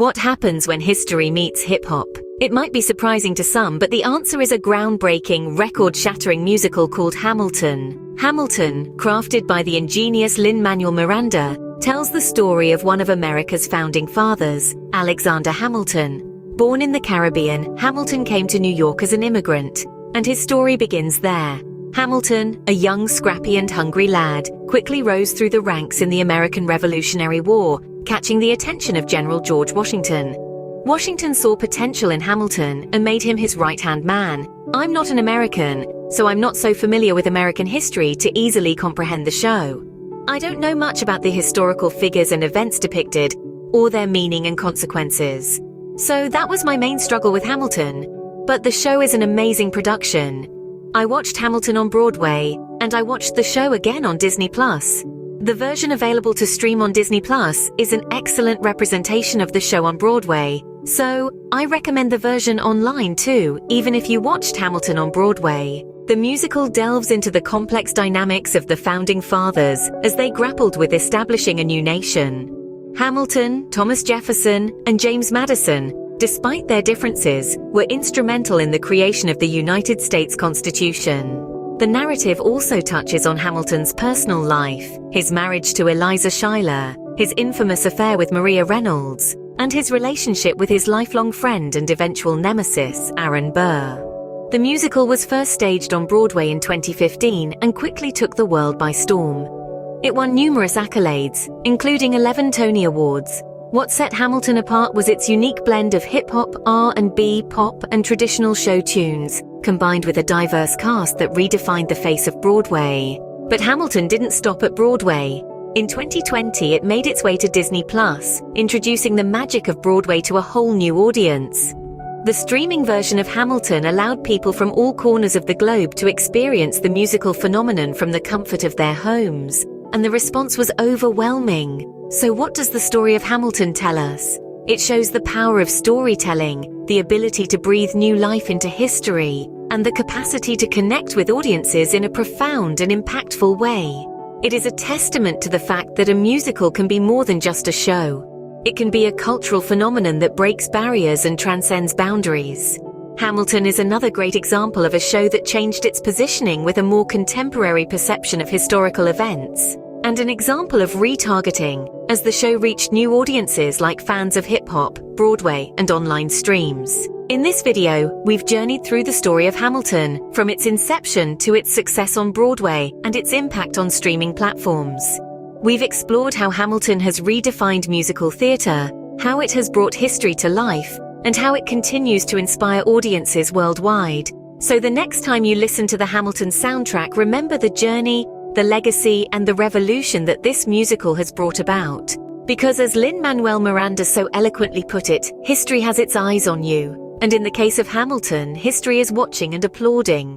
What happens when history meets hip-hop? It might be surprising to some, but the answer is a groundbreaking, record-shattering musical called Hamilton. Hamilton, crafted by the ingenious Lin-Manuel Miranda, tells the story of one of America's founding fathers, Alexander Hamilton. Born in the Caribbean, Hamilton came to New York as an immigrant, and his story begins there. Hamilton, a young, scrappy and hungry lad, quickly rose through the ranks in the American Revolutionary War, catching the attention of General George Washington. Washington saw potential in Hamilton and made him his right-hand man. I'm not an American, so I'm not so familiar with American history to easily comprehend the show. I don't know much about the historical figures and events depicted, or their meaning and consequences. So that was my main struggle with Hamilton. But the show is an amazing production. I watched Hamilton on Broadway, and I watched the show again on Disney+. The version available to stream on Disney+ is an excellent representation of the show on Broadway, so I recommend the version online too, even if you watched Hamilton on Broadway. The musical delves into the complex dynamics of the founding fathers as they grappled with establishing a new nation. Hamilton, Thomas Jefferson, and James Madison, despite their differences, were instrumental in the creation of the United States Constitution. The narrative also touches on Hamilton's personal life, his marriage to Eliza Schuyler, his infamous affair with Maria Reynolds, and his relationship with his lifelong friend and eventual nemesis, Aaron Burr. The musical was first staged on Broadway in 2015 and quickly took the world by storm. It won numerous accolades, including 11 Tony Awards. What set Hamilton apart was its unique blend of hip-hop, R&B, pop, and traditional show tunes, combined with a diverse cast that redefined the face of Broadway. But Hamilton didn't stop at Broadway. In 2020, it made its way to Disney+, introducing the magic of Broadway to a whole new audience. The streaming version of Hamilton allowed people from all corners of the globe to experience the musical phenomenon from the comfort of their homes, and the response was overwhelming. So what does the story of Hamilton tell us? It shows the power of storytelling, the ability to breathe new life into history, and the capacity to connect with audiences in a profound and impactful way. It is a testament to the fact that a musical can be more than just a show. It can be a cultural phenomenon that breaks barriers and transcends boundaries. Hamilton is another great example of a show that changed its positioning with a more contemporary perception of historical events, and an example of retargeting, as the show reached new audiences like fans of hip-hop, Broadway, and online streams. In this video, we've journeyed through the story of Hamilton, from its inception to its success on Broadway and its impact on streaming platforms. We've explored how Hamilton has redefined musical theatre, how it has brought history to life, and how it continues to inspire audiences worldwide. So the next time you listen to the Hamilton soundtrack, remember the journey, the legacy, and the revolution that this musical has brought about. Because as Lin-Manuel Miranda so eloquently put it, history has its eyes on you. And in the case of Hamilton, history is watching and applauding.